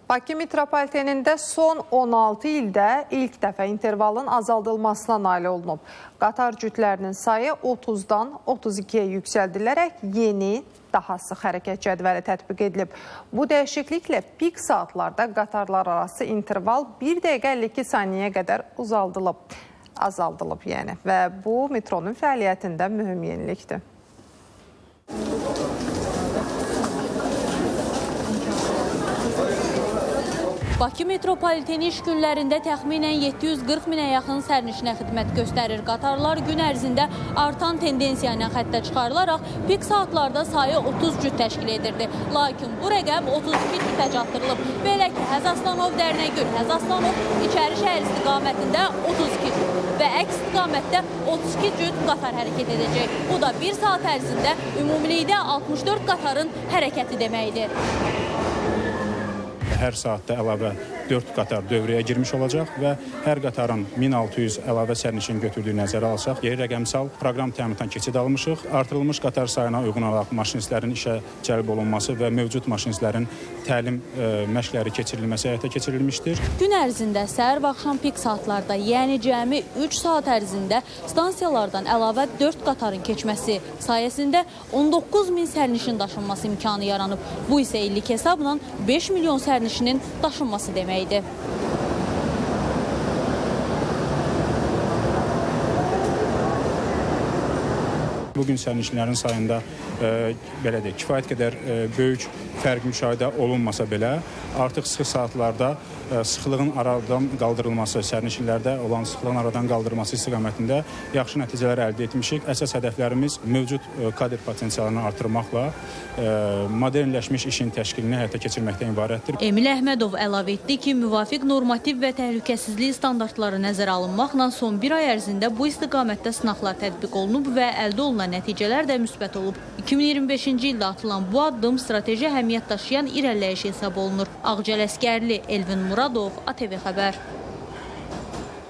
Bakı metropolitenində son 16 ildə ilk dəfə intervalın azaldılmasına nail olunub. Qatar cütlərinin sayı 30-dan 32-yə yüksəldilərək yeni, daha sıx hərəkət cədvəli tətbiq edilib. Bu dəyişikliklə pik saatlarda qatarlar arası interval 1 dəqiqə 52 saniyəyə qədər azaldılıb və bu metronun fəaliyyətində mühüm yenilikdir. Bakı metropoliteni iş günlərində təxminən 740 minə yaxın sərnişinə xidmət göstərir. Qatarlar gün ərzində artan tendensiya ilə xəttə çıxarılaraq pik saatlarda sayı 30 cüt təşkil edirdi. Lakin bu rəqəm 32 cütə çatdırılıb. Belə ki, Həzaslanov Dərnəgül, Həzaslanov İçəri şəhər istiqamətində 32 cüt və əks istiqamətdə 32 cüt qatar hərəkət edəcək. Bu da bir saat ərzində ümumilikdə 64 qatarın hərəkəti deməkdir. Hər saatda əlavə 4 qatar dövrəyə girmiş olacaq və hər qatarın 1600 əlavə sərnişin götürdüyü nəzərə alsaq, yeri rəqəmsal proqram təminatdan keçid almışıq. Artırılmış qatar sayına uyğun olaraq maşinistlərin işə cəlb olunması və mövcud maşinistlərin təlim məşqləri keçirilməsi həyata keçirilmişdir. Gün ərzində səhər və axşam pik saatlarda, yəni cəmi 3 saat ərzində stansiyalardan əlavə 4 qatarın keçməsi sayəsində 19 min sərnişin daşınması imkanı yaranıb. Bu isə illik hesabla 5 milyon sərnişinin daşınması deməkdir. Bugün sərnişinlərin sayında kifayət qədər böyük fərq müşahidə olunmasa belə, artıq sıx saatlarda sıxlığın aradan qaldırılması, sərnişinlərdə olan sıxlığın aradan qaldırılması istiqamətində yaxşı nəticələr əldə etmişik. Əsas hədəflərimiz mövcud kadr potensialını artırmaqla modernləşmiş işin təşkilini həyata keçirməkdən ibarətdir. Emil Əhmədov əlavə etdi ki, müvafiq normativ və təhlükəsizlik standartları nəzərə alınmaqla son bir ay ərzində bu istiqamətdə sınaqlar tətbiq olunub və əldə olunan nəticələr də müsbət olub. 2025-ci ildə atılan bu addım strateji əhəmiyyət daşıyan irəliləyiş hesab olunur. Ağcəl Əskərli, Elvin Muradov, ATV Xəbər.